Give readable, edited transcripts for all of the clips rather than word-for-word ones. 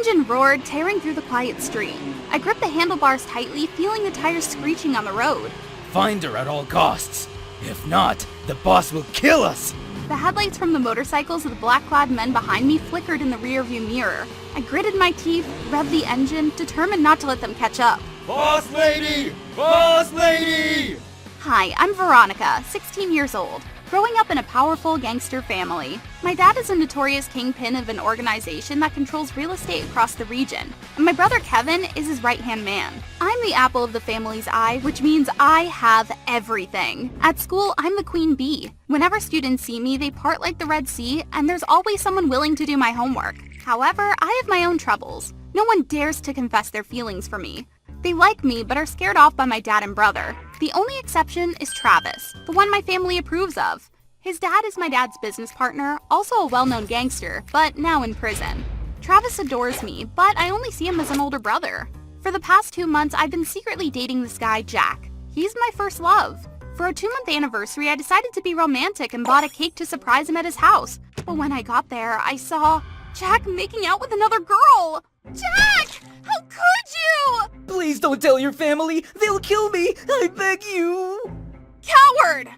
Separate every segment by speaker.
Speaker 1: engine roared, tearing through the quiet street. I gripped the handlebars tightly, feeling the tires screeching on the road.
Speaker 2: Find her at all costs. If not, the boss will kill us!
Speaker 1: The headlights from the motorcycles of the black-clad men behind me flickered in the rearview mirror. I gritted my teeth, revved the engine, determined not to let them catch up.
Speaker 2: Boss lady! Boss lady!
Speaker 1: Hi, I'm Veronica, 16 years old, growing up in a powerful gangster family. My dad is a notorious kingpin of an organization that controls real estate across the region, and my brother Kevin is his right-hand man. I'm the apple of the family's eye, which means I have everything. At school, I'm the queen bee. Whenever students see me, they part like the Red Sea, and there's always someone willing to do my homework. However, I have my own troubles. No one dares to confess their feelings for me. They like me, but are scared off by my dad and brother. The only exception is Travis, the one my family approves of. His dad is my dad's business partner, also a well-known gangster, but now in prison. Travis adores me, but I only see him as an older brother. For the past 2 months, I've been secretly dating this guy, Jack. He's my first love. For our 2-month anniversary, I decided to be romantic and bought a cake to surprise him at his house. But when I got there, I saw Jack making out with another girl! Jack! How could you?
Speaker 2: Please don't tell your family! They'll kill me! I beg you!
Speaker 1: Coward!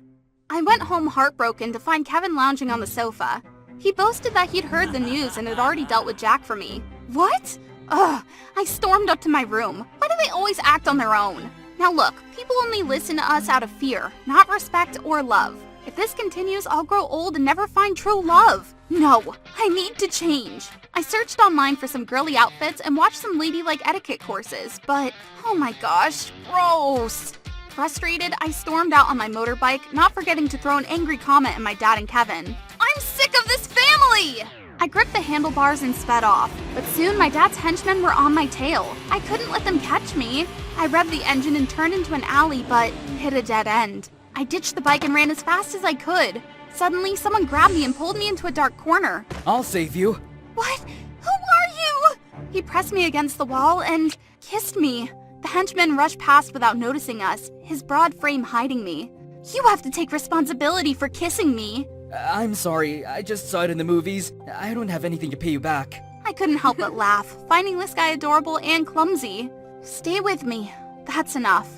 Speaker 1: I went home heartbroken to find Kevin lounging on the sofa. He boasted that he'd heard the news and had already dealt with Jack for me. What? Ugh, I stormed up to my room. Why do they always act on their own? Now look, people only listen to us out of fear, not respect or love. If this continues, I'll grow old and never find true love. No, I need to change. I searched online for some girly outfits and watched some ladylike etiquette courses, but oh my gosh, gross. Frustrated, I stormed out on my motorbike, not forgetting to throw an angry comment at my dad and Kevin. I'm sick of this family! I gripped the handlebars and sped off, but soon my dad's henchmen were on my tail. I couldn't let them catch me. I revved the engine and turned into an alley, but hit a dead end. I ditched the bike and ran as fast as I could. Suddenly, someone grabbed me and pulled me into a dark corner.
Speaker 2: I'll save you.
Speaker 1: What? Who are you? He pressed me against the wall and kissed me. The henchman rushed past without noticing us, his broad frame hiding me. You have to take responsibility for kissing me.
Speaker 2: I'm sorry, I just saw it in the movies. I don't have anything to pay you back.
Speaker 1: I couldn't help but laugh, finding this guy adorable and clumsy. Stay with me. That's enough.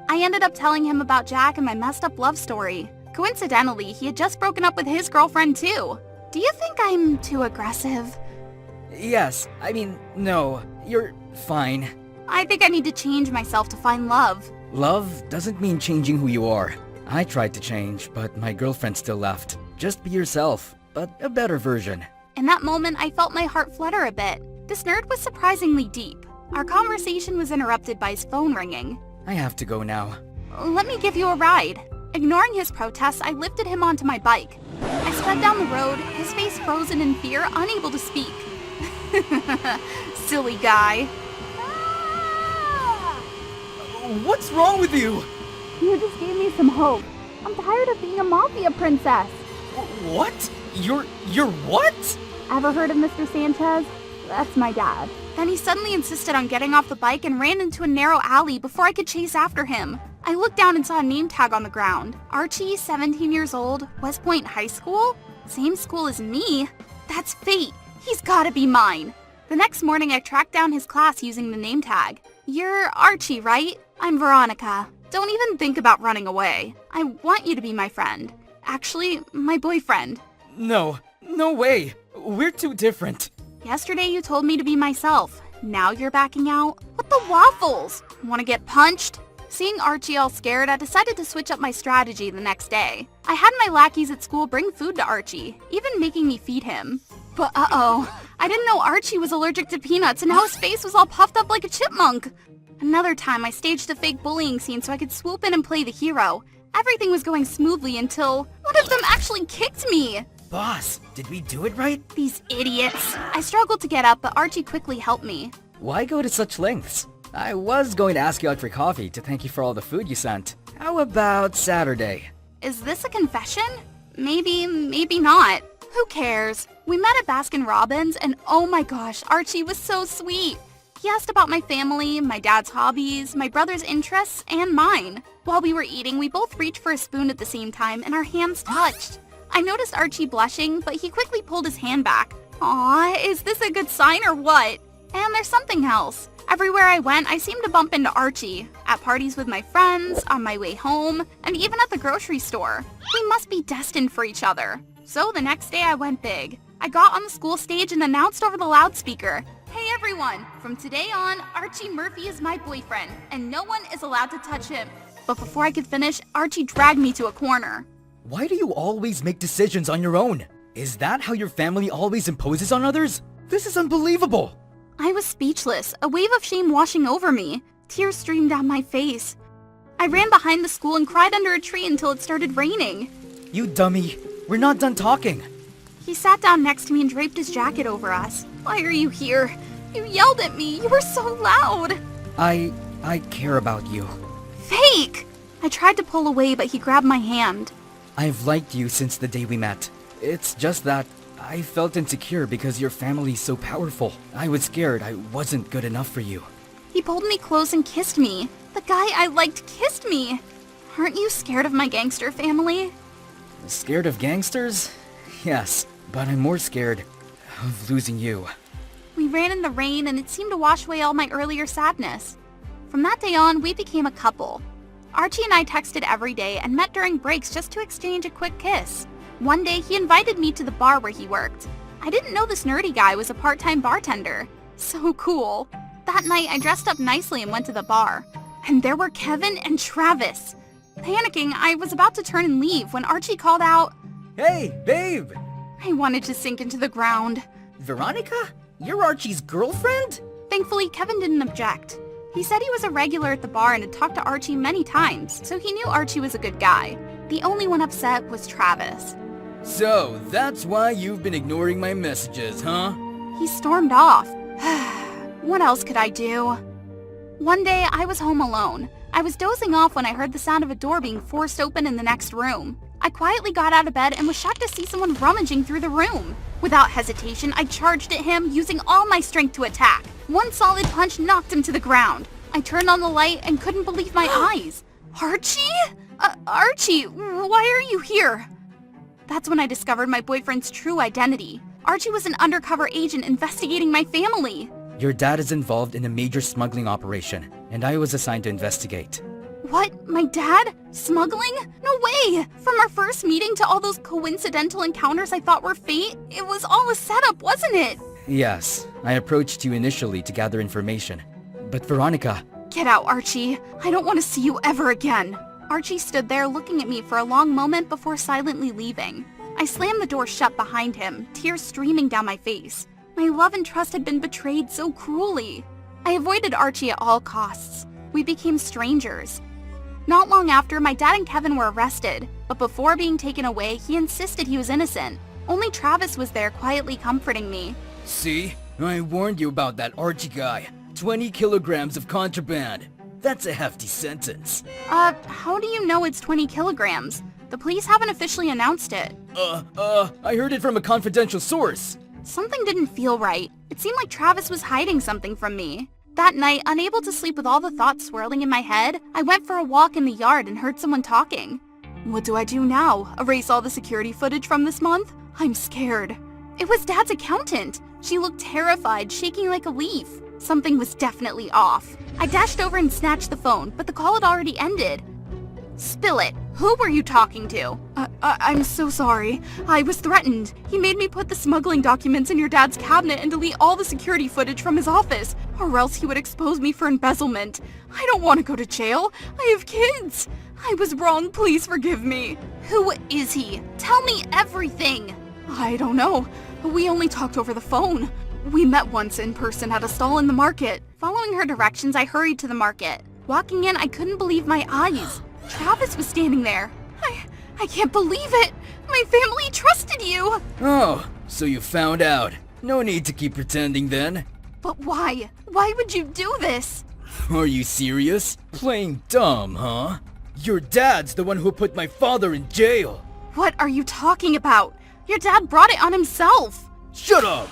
Speaker 1: I ended up telling him about Jack and my messed up love story. Coincidentally, he had just broken up with his girlfriend too. Do you think I'm too aggressive?
Speaker 2: Yes, no, you're fine.
Speaker 1: I think I need to change myself to find love.
Speaker 2: Love doesn't mean changing who you are. I tried to change, but my girlfriend still left. Just be yourself, but a better version.
Speaker 1: In that moment, I felt my heart flutter a bit. This nerd was surprisingly deep. Our conversation was interrupted by his phone ringing.
Speaker 2: I have to go now.
Speaker 1: Let me give you a ride. Ignoring his protests, I lifted him onto my bike. I sped down the road, his face frozen in fear, unable to speak. Silly guy.
Speaker 2: What's wrong with you?
Speaker 1: You just gave me some hope. I'm tired of being a mafia princess.
Speaker 2: What? You're what?
Speaker 1: Ever heard of Mr. Sanchez? That's my dad. Then he suddenly insisted on getting off the bike and ran into a narrow alley before I could chase after him. I looked down and saw a name tag on the ground. Archie, 17 years old, West Point High School? Same school as me? That's fate. He's gotta be mine. The next morning, I tracked down his class using the name tag. You're Archie, right? I'm Veronica. Don't even think about running away. I want you to be my friend. Actually, my boyfriend.
Speaker 2: No way. We're too different.
Speaker 1: Yesterday you told me to be myself. Now you're backing out? What the waffles? Want to get punched? Seeing Archie all scared, I decided to switch up my strategy the next day. I had my lackeys at school bring food to Archie, even making me feed him. But uh-oh, I didn't know Archie was allergic to peanuts and now his face was all puffed up like a chipmunk. Another time, I staged a fake bullying scene so I could swoop in and play the hero. Everything was going smoothly until one of them actually kicked me.
Speaker 2: Boss, did we do it right?
Speaker 1: These idiots. I struggled to get up, but Archie quickly helped me.
Speaker 2: Why go to such lengths? I was going to ask you out for coffee to thank you for all the food you sent. How about Saturday?
Speaker 1: Is this a confession? Maybe not. Who cares? We met at Baskin-Robbins and oh my gosh, Archie was so sweet. He asked about my family, my dad's hobbies, my brother's interests, and mine. While we were eating, we both reached for a spoon at the same time and our hands touched. I noticed Archie blushing, but he quickly pulled his hand back. Aw, is this a good sign or what? And there's something else. Everywhere I went, I seemed to bump into Archie. At parties with my friends, on my way home, and even at the grocery store. We must be destined for each other. So the next day I went big. I got on the school stage and announced over the loudspeaker, "Hey everyone, from today on, Archie Murphy is my boyfriend, and no one is allowed to touch him." But before I could finish, Archie dragged me to a corner.
Speaker 2: Why do you always make decisions on your own? Is that how your family always imposes on others? This is unbelievable!
Speaker 1: I was speechless, a wave of shame washing over me. Tears streamed down my face. I ran behind the school and cried under a tree until it started raining.
Speaker 2: You dummy, we're not done talking.
Speaker 1: He sat down next to me and draped his jacket over us. "Why are you here? You yelled at me. You were so loud."
Speaker 2: I care about you.
Speaker 1: Fake! I tried to pull away, but he grabbed my hand.
Speaker 2: I've liked you since the day we met. It's just that I felt insecure because your family's so powerful. I was scared I wasn't good enough for you.
Speaker 1: He pulled me close and kissed me. The guy I liked kissed me. Aren't you scared of my gangster family?
Speaker 2: Scared of gangsters? Yes, but I'm more scared of losing you.
Speaker 1: We ran in the rain and it seemed to wash away all my earlier sadness. From that day on, we became a couple. Archie and I texted every day and met during breaks just to exchange a quick kiss. One day, he invited me to the bar where he worked. I didn't know this nerdy guy was a part-time bartender. So cool. That night, I dressed up nicely and went to the bar. And there were Kevin and Travis. Panicking, I was about to turn and leave when Archie called out,
Speaker 2: Hey, babe!
Speaker 1: I wanted to sink into the ground.
Speaker 2: Veronica? You're Archie's girlfriend?
Speaker 1: Thankfully, Kevin didn't object. He said he was a regular at the bar and had talked to Archie many times, so he knew Archie was a good guy. The only one upset was Travis.
Speaker 2: So, that's why you've been ignoring my messages, huh?
Speaker 1: He stormed off. What else could I do? One day, I was home alone. I was dozing off when I heard the sound of a door being forced open in the next room. I quietly got out of bed and was shocked to see someone rummaging through the room. Without hesitation, I charged at him, using all my strength to attack. One solid punch knocked him to the ground. I turned on the light and couldn't believe my eyes. Archie? Archie, why are you here? That's when I discovered my boyfriend's true identity. Archie was an undercover agent investigating my family.
Speaker 2: Your dad is involved in a major smuggling operation, and I was assigned to investigate.
Speaker 1: What? My dad? Smuggling? No way! From our first meeting to all those coincidental encounters I thought were fate, it was all a setup, wasn't it?
Speaker 2: Yes, I approached you initially to gather information. But Veronica...
Speaker 1: Get out, Archie. I don't want to see you ever again. Archie stood there looking at me for a long moment before silently leaving. I slammed the door shut behind him, tears streaming down my face. My love and trust had been betrayed so cruelly. I avoided Archie at all costs. We became strangers. Not long after, my dad and Kevin were arrested, but before being taken away, he insisted he was innocent. Only Travis was there quietly comforting me.
Speaker 2: See? I warned you about that Archie guy. 20 kilograms of contraband. That's a hefty sentence.
Speaker 1: How do you know it's 20 kilograms? The police haven't officially announced it.
Speaker 2: I heard it from a confidential source.
Speaker 1: Something didn't feel right. It seemed like Travis was hiding something from me. That night, unable to sleep with all the thoughts swirling in my head, I went for a walk in the yard and heard someone talking. What do I do now? Erase all the security footage from this month? I'm scared. It was Dad's accountant. She looked terrified, shaking like a leaf. Something was definitely off. I dashed over and snatched the phone, but the call had already ended. Spill it. Who were you talking to? I'm so sorry. I was threatened. He made me put the smuggling documents in your dad's cabinet and delete all the security footage from his office, or else he would expose me for embezzlement. I don't want to go to jail. I have kids. I was wrong. Please forgive me. Who is he? Tell me everything. I don't know. We only talked over the phone. We met once in person at a stall in the market. Following her directions, I hurried to the market. Walking in, I couldn't believe my eyes. Travis was standing there. I can't believe it! My family trusted you!
Speaker 2: Oh, so you found out. No need to keep pretending then.
Speaker 1: But why? Why would you do this?
Speaker 2: Are you serious? Playing dumb, huh? Your dad's the one who put my father in jail.
Speaker 1: What are you talking about? Your dad brought it on himself.
Speaker 2: Shut up!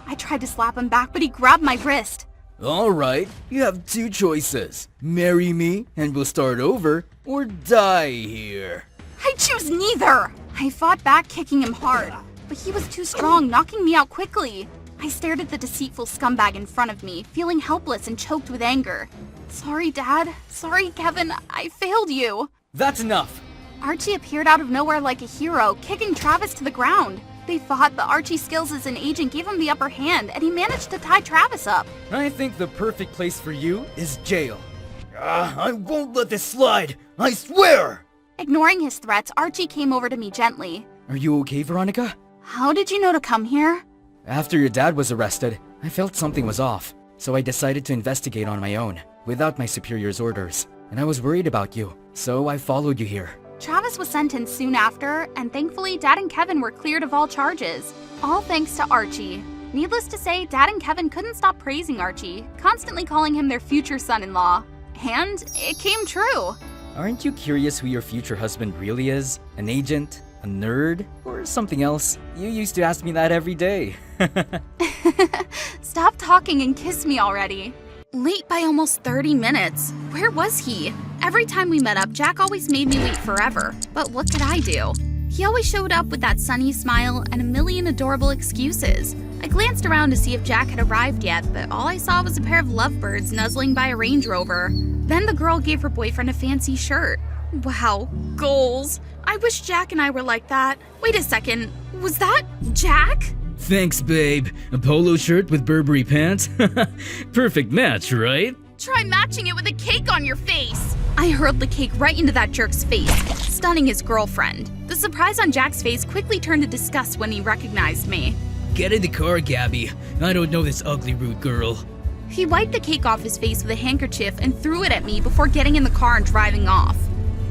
Speaker 1: I tried to slap him back, but he grabbed my wrist.
Speaker 2: Alright, you have two choices. Marry me, and we'll start over, or die here.
Speaker 1: I choose neither! I fought back, kicking him hard, but he was too strong, knocking me out quickly. I stared at the deceitful scumbag in front of me, feeling helpless and choked with anger. Sorry, Dad. Sorry, Kevin. I failed you.
Speaker 2: That's enough!
Speaker 1: Archie appeared out of nowhere like a hero, kicking Travis to the ground. They fought, but Archie's skills as an agent gave him the upper hand, and he managed to tie Travis up.
Speaker 2: I think the perfect place for you is jail.
Speaker 3: I won't let this slide, I swear!
Speaker 1: Ignoring his threats, Archie came over to me gently.
Speaker 2: Are you okay, Veronica?
Speaker 1: How did you know to come here?
Speaker 2: After your dad was arrested, I felt something was off, so I decided to investigate on my own, without my superior's orders. And I was worried about you, so I followed you here.
Speaker 1: Travis was sentenced soon after, and thankfully Dad and Kevin were cleared of all charges. All thanks to Archie. Needless to say, Dad and Kevin couldn't stop praising Archie, constantly calling him their future son-in-law. And it came true.
Speaker 2: Aren't you curious who your future husband really is? An agent? A nerd? Or something else? You used to ask me that every day.
Speaker 1: Stop talking and kiss me already. Late by almost 30 minutes. Where was he? Every time we met up, Jack always made me wait forever. But what could I do? He always showed up with that sunny smile and a million adorable excuses. I glanced around to see if Jack had arrived yet, but all I saw was a pair of lovebirds nuzzling by a Range Rover. Then the girl gave her boyfriend a fancy shirt. Wow, goals. I wish Jack and I were like that. Wait a second, was that Jack?
Speaker 4: Thanks, babe. A polo shirt with Burberry pants? Perfect match, right?
Speaker 1: Try matching it with a cake on your face. I hurled the cake right into that jerk's face, stunning his girlfriend. The surprise on Jack's face quickly turned to disgust when he recognized me.
Speaker 4: Get in the car, Gabby. I don't know this ugly, rude girl.
Speaker 1: He wiped the cake off his face with a handkerchief and threw it at me before getting in the car and driving off.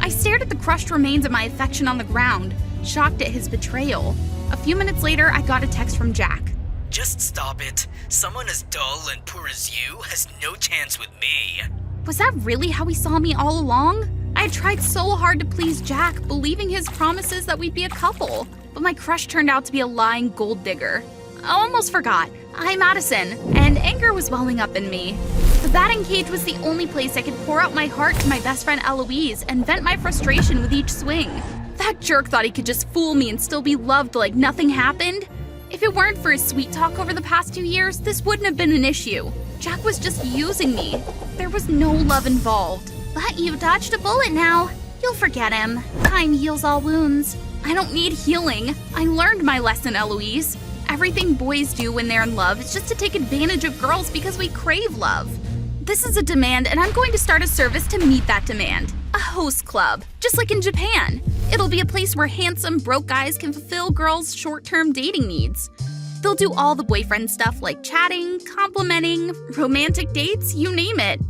Speaker 1: I stared at the crushed remains of my affection on the ground, shocked at his betrayal. A few minutes later, I got a text from Jack.
Speaker 4: Just stop it. Someone as dull and poor as you has no chance with me.
Speaker 1: Was that really how he saw me all along? I had tried so hard to please Jack, believing his promises that we'd be a couple. But my crush turned out to be a lying gold digger. I almost forgot. I'm Madison, and anger was welling up in me. The batting cage was the only place I could pour out my heart to my best friend Eloise and vent my frustration with each swing. That jerk thought he could just fool me and still be loved like nothing happened. If it weren't for his sweet talk over the past 2 years, this wouldn't have been an issue. Jack was just using me. There was no love involved. But you've dodged a bullet now. You'll forget him. Time heals all wounds. I don't need healing. I learned my lesson, Eloise. Everything boys do when they're in love is just to take advantage of girls because we crave love. This is a demand, and I'm going to start a service to meet that demand. A host club, just like in Japan. It'll be a place where handsome, broke guys can fulfill girls' short-term dating needs. They'll do all the boyfriend stuff like chatting, complimenting, romantic dates, you name it.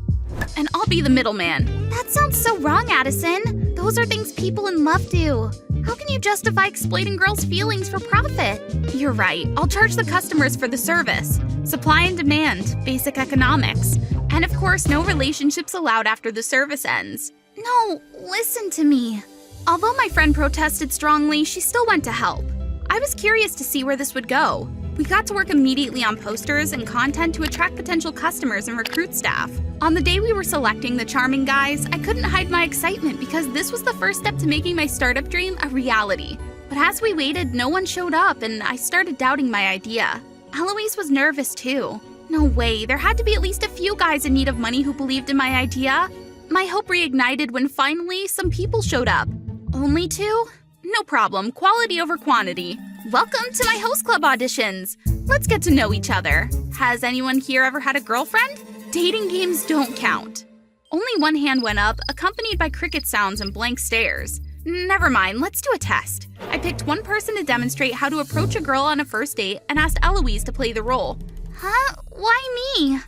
Speaker 1: And I'll be the middleman. That sounds so wrong, Addison. Those are things people in love do. How can you justify exploiting girls' feelings for profit? You're right. I'll charge the customers for the service. Supply and demand, basic economics. And of course, no relationships allowed after the service ends. No, listen to me. Although my friend protested strongly, she still went to help. I was curious to see where this would go. We got to work immediately on posters and content to attract potential customers and recruit staff. On the day we were selecting the charming guys, I couldn't hide my excitement because this was the first step to making my startup dream a reality. But as we waited, no one showed up and I started doubting my idea. Eloise was nervous too. No way, there had to be at least a few guys in need of money who believed in my idea. My hope reignited when finally some people showed up. Only 2? No problem, quality over quantity. Welcome to my host club auditions. Let's get to know each other. Has anyone here ever had a girlfriend? Dating games don't count. Only one hand went up, accompanied by cricket sounds and blank stares. Never mind, let's do a test. I picked one person to demonstrate how to approach a girl on a first date and asked Eloise to play the role. Huh? Why me?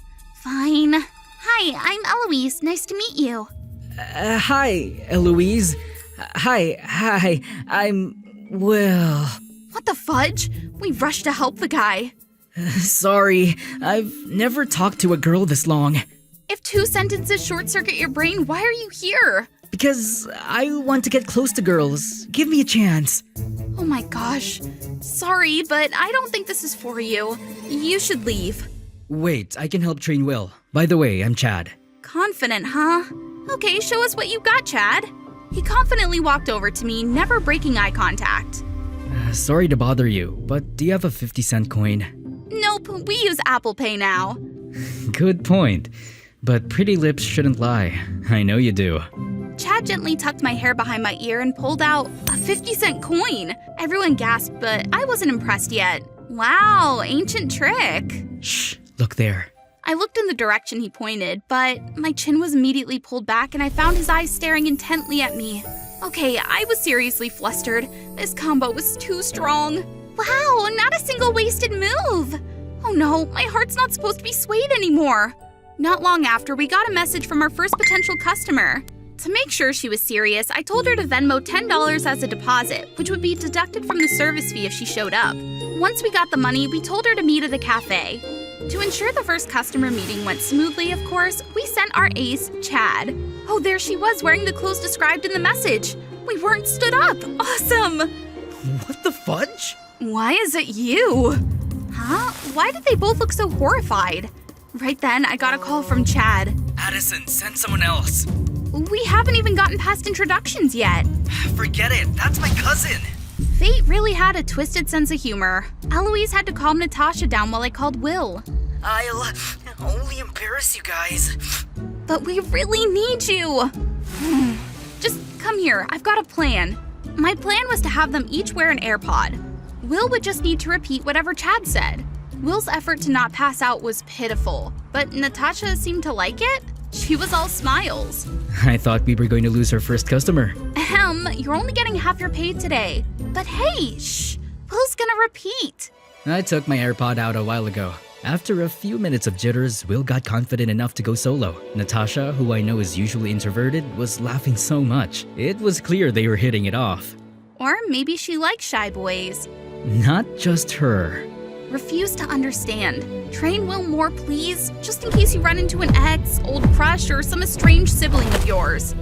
Speaker 1: Fine. Hi, I'm Eloise. Nice to meet you.
Speaker 4: Hi, Eloise. Hi, well...
Speaker 1: What the fudge? We rushed to help the guy.
Speaker 4: Sorry, I've never talked to a girl this long.
Speaker 1: If 2 sentences short-circuit your brain, why are you here?
Speaker 4: Because I want to get close to girls. Give me a chance.
Speaker 1: Oh my gosh. Sorry, but I don't think this is for you. You should leave.
Speaker 2: Wait, I can help train Will. By the way, I'm Chad.
Speaker 1: Confident, huh? Okay, show us what you got, Chad. He confidently walked over to me, never breaking eye contact.
Speaker 2: Sorry to bother you, but do you have a 50-cent coin?
Speaker 1: Nope, we use Apple Pay now.
Speaker 2: Good point. But pretty lips shouldn't lie. I know you do.
Speaker 1: Chad gently tucked my hair behind my ear and pulled out a 50-cent coin. Everyone gasped, but I wasn't impressed yet. Wow, ancient trick.
Speaker 2: Shh, look there.
Speaker 1: I looked in the direction he pointed, but my chin was immediately pulled back and I found his eyes staring intently at me. Okay, I was seriously flustered. This combo was too strong. Wow, not a single wasted move. Oh no, my heart's not supposed to be swayed anymore. Not long after, we got a message from our first potential customer. To make sure she was serious, I told her to Venmo $10 as a deposit, which would be deducted from the service fee if she showed up. Once we got the money, we told her to meet at a cafe. To ensure the first customer meeting went smoothly, of course, we sent our ace, Chad. Oh, there she was wearing the clothes described in the message. We weren't stood up. Awesome!
Speaker 3: What the fudge?
Speaker 1: Why is it you? Huh? Why did they both look so horrified? Right then, I got a call from Chad.
Speaker 4: Addison, send someone else.
Speaker 1: We haven't even gotten past introductions yet.
Speaker 4: Forget it, that's my cousin.
Speaker 1: Fate really had a twisted sense of humor. Eloise had to calm Natasha down while I called Will.
Speaker 4: I'll only embarrass you guys.
Speaker 1: But we really need you. Just come here, I've got a plan. My plan was to have them each wear an AirPod. Will would just need to repeat whatever Chad said. Will's effort to not pass out was pitiful, but Natasha seemed to like it. She was all smiles.
Speaker 2: I thought we were going to lose our first customer.
Speaker 1: You're only getting half your pay today. But hey, shh, Will's gonna repeat.
Speaker 2: I took my AirPod out a while ago. After a few minutes of jitters, Will got confident enough to go solo. Natasha, who I know is usually introverted, was laughing so much. It was clear they were hitting it off.
Speaker 1: Or maybe she likes shy boys.
Speaker 2: Not just her.
Speaker 1: Refuse to understand. Train Will more, please, just in case you run into an ex, old crush, or some estranged sibling of yours.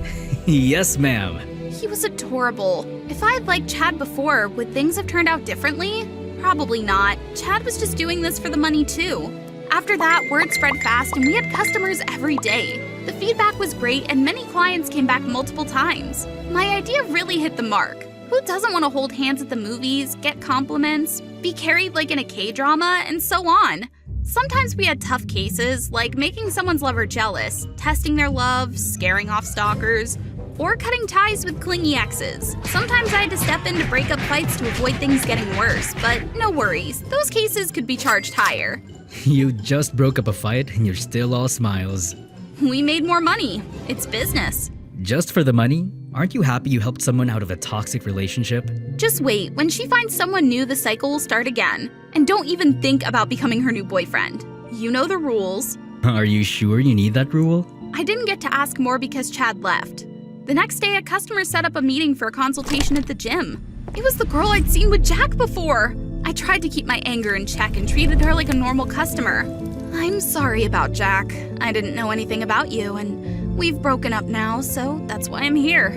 Speaker 2: Yes, ma'am.
Speaker 1: He was adorable. If I had liked Chad before, would things have turned out differently? Probably not. Chad was just doing this for the money too. After that, word spread fast and we had customers every day. The feedback was great and many clients came back multiple times. My idea really hit the mark. Who doesn't want to hold hands at the movies, get compliments, be carried like in a K-drama, and so on? Sometimes we had tough cases, like making someone's lover jealous, testing their love, scaring off stalkers, or cutting ties with clingy exes. Sometimes I had to step in to break up fights to avoid things getting worse, but no worries, those cases could be charged higher.
Speaker 2: You just broke up a fight and you're still all smiles.
Speaker 1: We made more money. It's business.
Speaker 2: Just for the money? Aren't you happy you helped someone out of a toxic relationship?
Speaker 1: Just wait, when she finds someone new, the cycle will start again. And don't even think about becoming her new boyfriend. You know the rules.
Speaker 2: Are you sure you need that rule?
Speaker 1: I didn't get to ask more because Chad left. The next day, a customer set up a meeting for a consultation at the gym. It was the girl I'd seen with Jack before. I tried to keep my anger in check and treated her like a normal customer. I'm sorry about Jack. I didn't know anything about you, and we've broken up now, so that's why I'm here.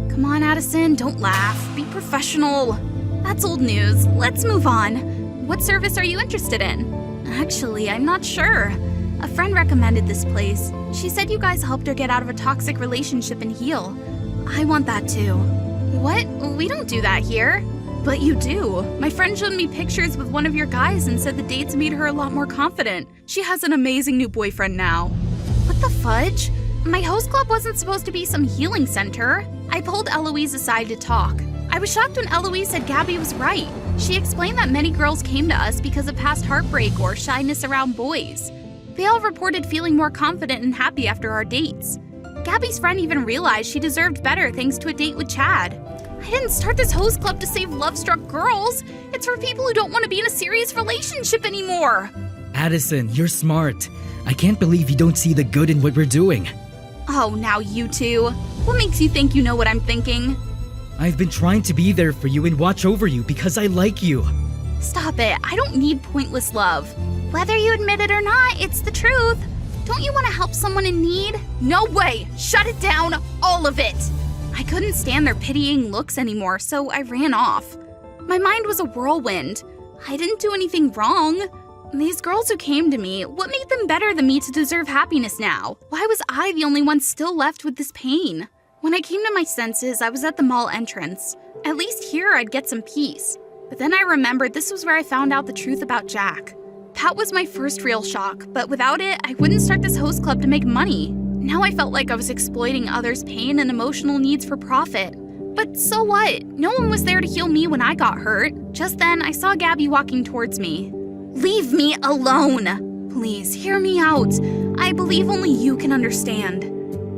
Speaker 1: Come on, Addison, don't laugh. Be professional. That's old news. Let's move on. What service are you interested in? Actually, I'm not sure. A friend recommended this place. She said you guys helped her get out of a toxic relationship and heal. I want that too. What? We don't do that here. But you do. My friend showed me pictures with one of your guys and said the dates made her a lot more confident. She has an amazing new boyfriend now. What the fudge? My host club wasn't supposed to be some healing center. I pulled Eloise aside to talk. I was shocked when Eloise said Gabby was right. She explained that many girls came to us because of past heartbreak or shyness around boys. They all reported feeling more confident and happy after our dates. Gabby's friend even realized she deserved better thanks to a date with Chad. I didn't start this host club to save love-struck girls. It's for people who don't want to be in a serious relationship anymore.
Speaker 2: Addison, you're smart. I can't believe you don't see the good in what we're doing.
Speaker 1: Oh, now you two. What makes you think you know what I'm thinking?
Speaker 2: I've been trying to be there for you and watch over you because I like you.
Speaker 1: Stop it. I don't need pointless love. Whether you admit it or not, it's the truth. Don't you want to help someone in need? No way! Shut it down, all of it! I couldn't stand their pitying looks anymore, so I ran off. My mind was a whirlwind. I didn't do anything wrong. These girls who came to me, what made them better than me to deserve happiness now? Why was I the only one still left with this pain? When I came to my senses, I was at the mall entrance. At least here I'd get some peace. But then I remembered this was where I found out the truth about Jack. That was my first real shock, but without it, I wouldn't start this host club to make money. Now I felt like I was exploiting others' pain and emotional needs for profit. But so what? No one was there to heal me when I got hurt. Just then, I saw Gabby walking towards me. Leave me alone! Please, hear me out. I believe only you can understand.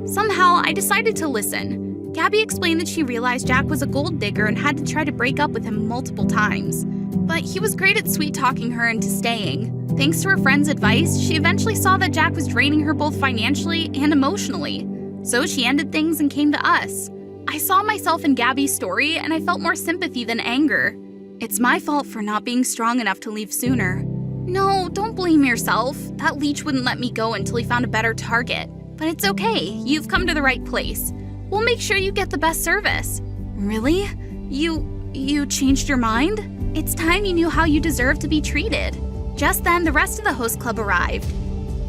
Speaker 1: Somehow, I decided to listen. Gabby explained that she realized Jack was a gold digger and had to try to break up with him multiple times. But he was great at sweet-talking her into staying. Thanks to her friend's advice, she eventually saw that Jack was draining her both financially and emotionally. So she ended things and came to us. I saw myself in Gabby's story and I felt more sympathy than anger. It's my fault for not being strong enough to leave sooner. No, don't blame yourself. That leech wouldn't let me go until he found a better target. But it's okay, you've come to the right place. We'll make sure you get the best service. Really? You changed your mind? It's time you knew how you deserve to be treated. Just then, the rest of the host club arrived.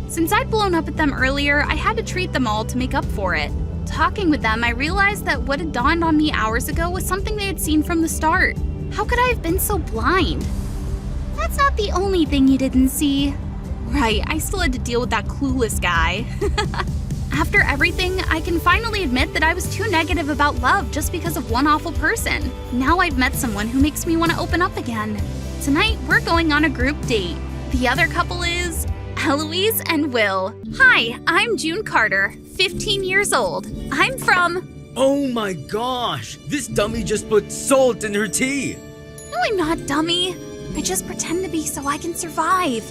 Speaker 1: Since I'd blown up at them earlier, I had to treat them all to make up for it. Talking with them, I realized that what had dawned on me hours ago was something they had seen from the start. How could I have been so blind? That's not the only thing you didn't see. Right, I still had to deal with that clueless guy. After everything, I can finally admit that I was too negative about love just because of one awful person. Now I've met someone who makes me want to open up again. Tonight, we're going on a group date. The other couple is Eloise and Will. Hi, I'm June Carter, 15 years old. I'm from...
Speaker 3: Oh my gosh! This dummy just put salt in her tea!
Speaker 1: No, I'm not dummy. I just pretend to be so I can survive.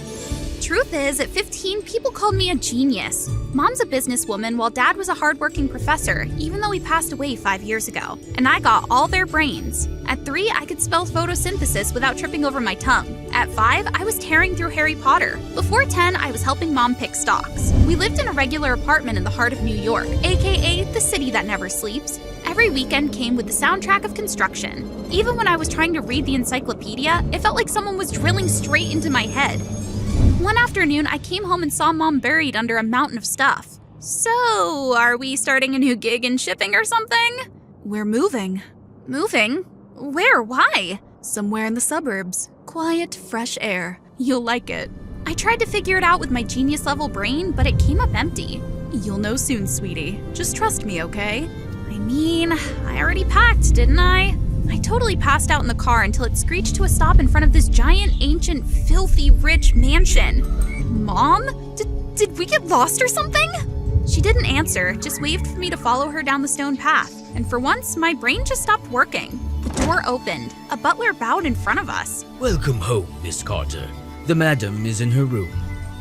Speaker 1: Truth is, at 15, people called me a genius. Mom's a businesswoman while Dad was a hardworking professor, even though he passed away 5 years ago. And I got all their brains. At 3, I could spell photosynthesis without tripping over my tongue. At 5, I was tearing through Harry Potter. Before 10, I was helping Mom pick stocks. We lived in a regular apartment in the heart of New York, aka the city that never sleeps. Every weekend came with the soundtrack of construction. Even when I was trying to read the encyclopedia, it felt like someone was drilling straight into my head. One afternoon, I came home and saw Mom buried under a mountain of stuff. So, are we starting a new gig in shipping or something?
Speaker 5: We're moving.
Speaker 1: Moving? Where? Why?
Speaker 5: Somewhere in the suburbs. Quiet, fresh air. You'll like it.
Speaker 1: I tried to figure it out with my genius-level brain, but it came up empty.
Speaker 5: You'll know soon, sweetie. Just trust me, okay?
Speaker 1: I mean, I already packed, didn't I? I totally passed out in the car until it screeched to a stop in front of this giant, ancient, filthy, rich mansion. Mom? Did we get lost or something? She didn't answer, just waved for me to follow her down the stone path. And for once, my brain just stopped working. The door opened. A butler bowed in front of us.
Speaker 3: Welcome home, Miss Carter. The madam is in her room.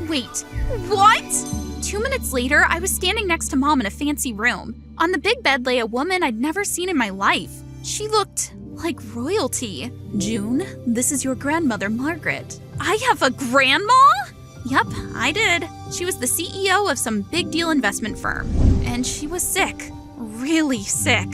Speaker 1: Wait, what? 2 minutes later, I was standing next to Mom in a fancy room. On the big bed lay a woman I'd never seen in my life. She looked like royalty.
Speaker 5: June, this is your grandmother, Margaret.
Speaker 1: I have a grandma? Yep, I did. She was the CEO of some big deal investment firm. And she was sick. Really sick.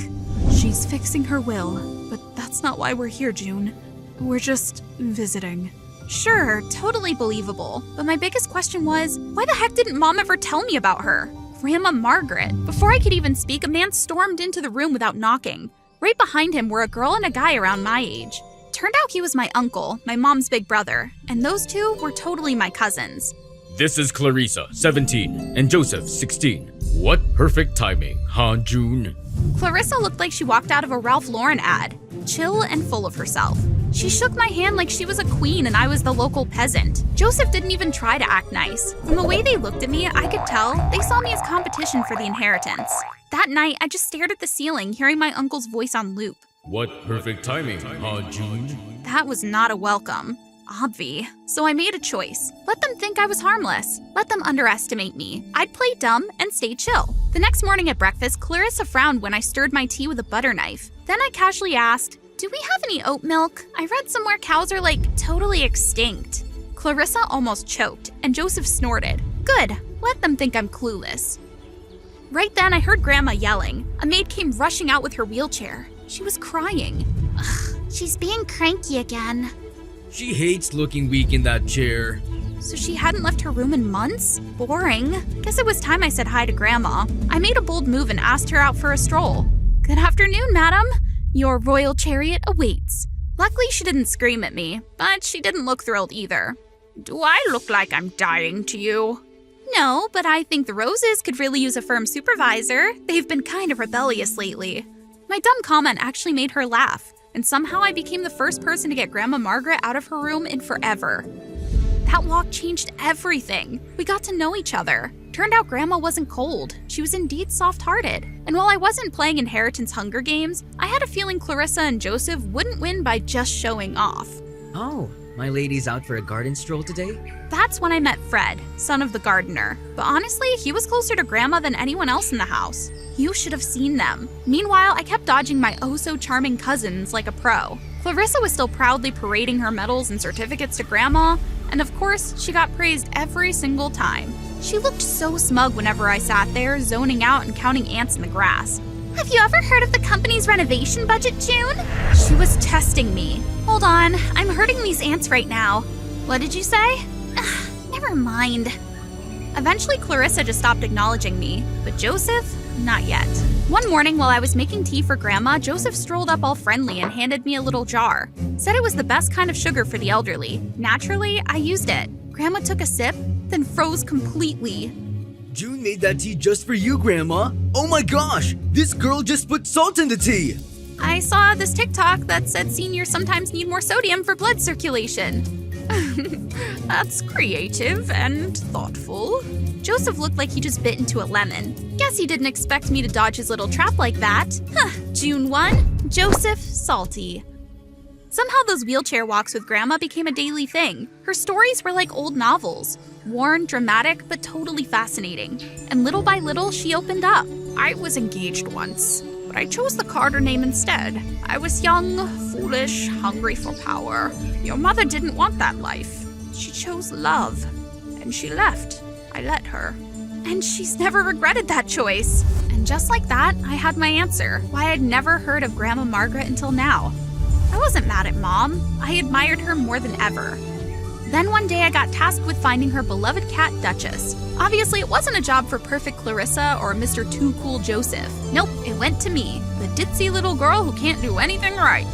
Speaker 5: She's fixing her will, but that's not why we're here, June. We're just visiting.
Speaker 1: Sure, totally believable. But my biggest question was, why the heck didn't Mom ever tell me about her? Grandma Margaret. Before I could even speak, a man stormed into the room without knocking. Right behind him were a girl and a guy around my age. Turned out he was my uncle, my mom's big brother, and those two were totally my cousins.
Speaker 6: This is Clarissa, 17, and Joseph, 16. What perfect timing, huh, June?
Speaker 1: Clarissa looked like she walked out of a Ralph Lauren ad, chill and full of herself. She shook my hand like she was a queen and I was the local peasant. Joseph didn't even try to act nice. From the way they looked at me, I could tell they saw me as competition for the inheritance. That night, I just stared at the ceiling, hearing my uncle's voice on loop.
Speaker 6: What perfect timing, huh, June?
Speaker 1: That was not a welcome. Obvi. So I made a choice. Let them think I was harmless. Let them underestimate me. I'd play dumb and stay chill. The next morning at breakfast, Clarissa frowned when I stirred my tea with a butter knife. Then I casually asked, "Do we have any oat milk? I read somewhere cows are like totally extinct." Clarissa almost choked, and Joseph snorted. Good. Let them think I'm clueless. Right then, I heard Grandma yelling. A maid came rushing out with her wheelchair. She was crying. Ugh, she's being cranky again.
Speaker 3: She hates looking weak in that chair.
Speaker 1: So she hadn't left her room in months? Boring. Guess it was time I said hi to Grandma. I made a bold move and asked her out for a stroll. Good afternoon, madam. Your royal chariot awaits. Luckily, she didn't scream at me, but she didn't look thrilled either.
Speaker 5: Do I look like I'm dying to you?
Speaker 1: No, but I think the Roses could really use a firm supervisor. They've been kind of rebellious lately. My dumb comment actually made her laugh, and somehow I became the first person to get Grandma Margaret out of her room in forever. That walk changed everything. We got to know each other. Turned out Grandma wasn't cold. She was indeed soft-hearted. And while I wasn't playing Inheritance Hunger Games, I had a feeling Clarissa and Joseph wouldn't win by just showing off.
Speaker 3: Oh, my lady's out for a garden stroll today?
Speaker 1: That's when I met Fred, son of the gardener. But honestly, he was closer to Grandma than anyone else in the house. You should have seen them. Meanwhile, I kept dodging my oh-so-charming cousins like a pro. Clarissa was still proudly parading her medals and certificates to Grandma, and of course, she got praised every single time. She looked so smug whenever I sat there, zoning out and counting ants in the grass. Have you ever heard of the company's renovation budget, June? She was testing me. Hold on, I'm hurting these ants right now. What did you say? Never mind. Eventually, Clarissa just stopped acknowledging me, but Joseph, not yet. One morning while I was making tea for Grandma, Joseph strolled up all friendly and handed me a little jar. Said it was the best kind of sugar for the elderly. Naturally, I used it. Grandma took a sip, then froze completely.
Speaker 3: June made that tea just for you, Grandma. Oh my gosh, this girl just put salt in the tea.
Speaker 1: I saw this TikTok that said seniors sometimes need more sodium for blood circulation. That's creative and thoughtful. Joseph looked like he just bit into a lemon. Guess he didn't expect me to dodge his little trap like that. June 1, Joseph Salty. Somehow those wheelchair walks with Grandma became a daily thing. Her stories were like old novels. Worn, dramatic, but totally fascinating. And little by little, she opened up. I was engaged once, but I chose the Carter name instead. I was young, foolish, hungry for power. Your mother didn't want that life. She chose love, and she left. I let her. And she's never regretted that choice. And just like that, I had my answer, why I'd never heard of Grandma Margaret until now. I wasn't mad at Mom. I admired her more than ever. Then one day I got tasked with finding her beloved cat, Duchess. Obviously, it wasn't a job for perfect Clarissa or Mr. Too Cool Joseph. Nope, it went to me, the ditzy little girl who can't do anything right.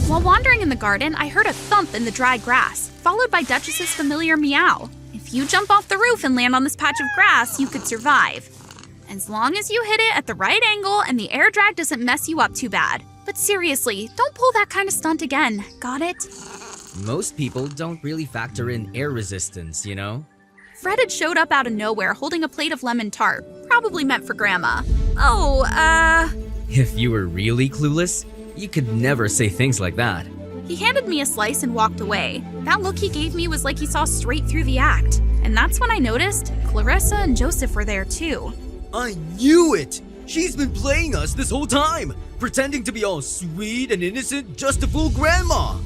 Speaker 1: While wandering in the garden, I heard a thump in the dry grass, followed by Duchess's familiar meow. If you jump off the roof and land on this patch of grass, you could survive. As long as you hit it at the right angle and the air drag doesn't mess you up too bad. But seriously, don't pull that kind of stunt again, got it?
Speaker 3: Most people don't really factor in air resistance, you know?
Speaker 1: Fred had showed up out of nowhere holding a plate of lemon tart, probably meant for Grandma.
Speaker 3: If you were really clueless, you could never say things like that.
Speaker 1: He handed me a slice and walked away. That look he gave me was like he saw straight through the act. And that's when I noticed Clarissa and Joseph were there too.
Speaker 3: I knew it! She's been playing us this whole time, pretending to be all sweet and innocent just to fool Grandma.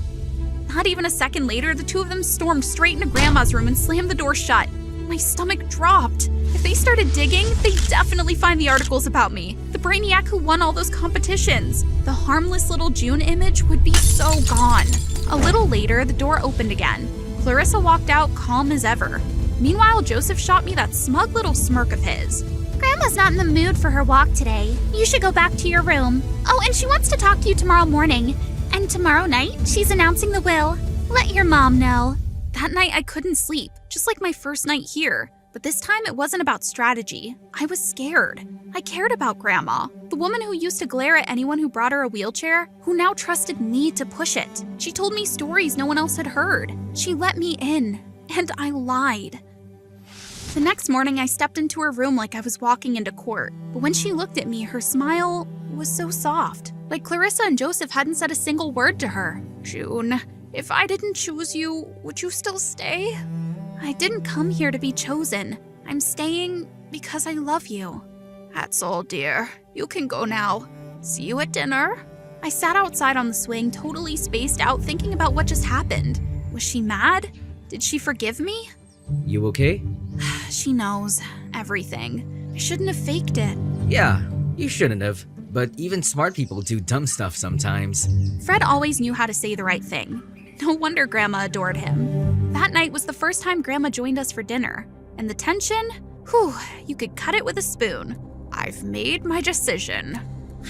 Speaker 1: Not even a second later, the two of them stormed straight into Grandma's room and slammed the door shut. My stomach dropped. If they started digging, they'd definitely find the articles about me. The brainiac who won all those competitions. The harmless little June image would be so gone. A little later, the door opened again. Clarissa walked out calm as ever. Meanwhile, Joseph shot me that smug little smirk of his. Grandma's not in the mood for her walk today. You should go back to your room. Oh, and she wants to talk to you tomorrow morning. And tomorrow night, she's announcing the will. Let your mom know. That night, I couldn't sleep, just like my first night here. But this time, it wasn't about strategy. I was scared. I cared about Grandma, the woman who used to glare at anyone who brought her a wheelchair, who now trusted me to push it. She told me stories no one else had heard. She let me in, and I lied. The next morning, I stepped into her room like I was walking into court. But when she looked at me, her smile was so soft. Like Clarissa and Joseph hadn't said a single word to her. June, if I didn't choose you, would you still stay? I didn't come here to be chosen. I'm staying because I love you. That's all, dear. You can go now. See you at dinner. I sat outside on the swing, totally spaced out, thinking about what just happened. Was she mad? Did she forgive me?
Speaker 3: You okay?
Speaker 1: She knows everything. I shouldn't have faked it.
Speaker 3: Yeah, you shouldn't have. But even smart people do dumb stuff sometimes.
Speaker 1: Fred always knew how to say the right thing. No wonder Grandma adored him. That night was the first time Grandma joined us for dinner. And the tension? Whew, you could cut it with a spoon. I've made my decision.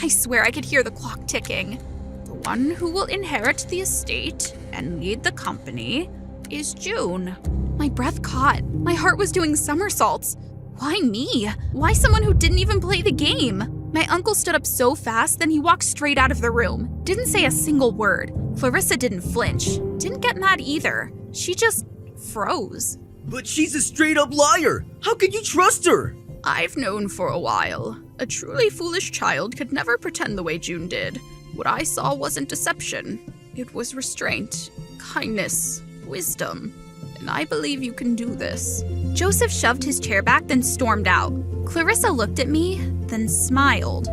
Speaker 1: I swear I could hear the clock ticking. The one who will inherit the estate and lead the company
Speaker 5: is June. My breath caught. My heart was doing somersaults. Why me? Why someone who didn't even play the game? My uncle stood up so fast, then he walked straight out of the room. Didn't say a single word. Clarissa didn't flinch. Didn't get mad either. She just froze.
Speaker 3: But she's a straight up liar. How can you trust her?
Speaker 5: I've known for a while. A truly foolish child could never pretend the way June did. What I saw wasn't deception. It was restraint, kindness, wisdom. And I believe you can do this. Joseph shoved his chair back, then stormed out. Clarissa looked at me, then smiled.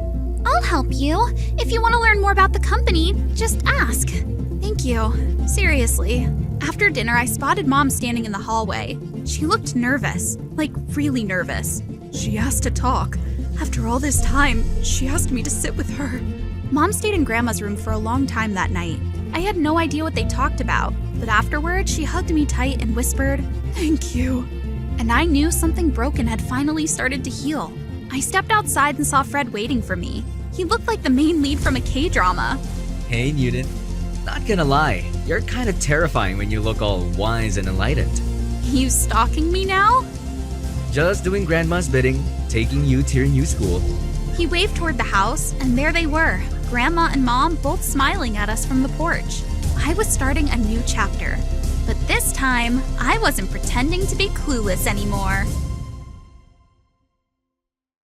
Speaker 1: I'll help you. If you want to learn more about the company, just ask.
Speaker 5: Thank you. Seriously. After dinner, I spotted Mom standing in the hallway. She looked nervous, like really nervous. She asked to talk. After all this time, she asked me to sit with her. Mom stayed in Grandma's room for a long time that night. I had no idea what they talked about, but afterward, she hugged me tight and whispered, "Thank you." And I knew something broken had finally started to heal. I stepped outside and saw Fred waiting for me. He looked like the main lead from a K-drama.
Speaker 7: Hey, Newton. Not gonna lie, you're kind of terrifying when you look all wise and enlightened.
Speaker 5: You stalking me now?
Speaker 7: Just doing Grandma's bidding, taking you to your new school.
Speaker 5: He waved toward the house, and there they were, Grandma and Mom both smiling at us from the porch. I was starting a new chapter. But this time, I wasn't pretending to be clueless anymore.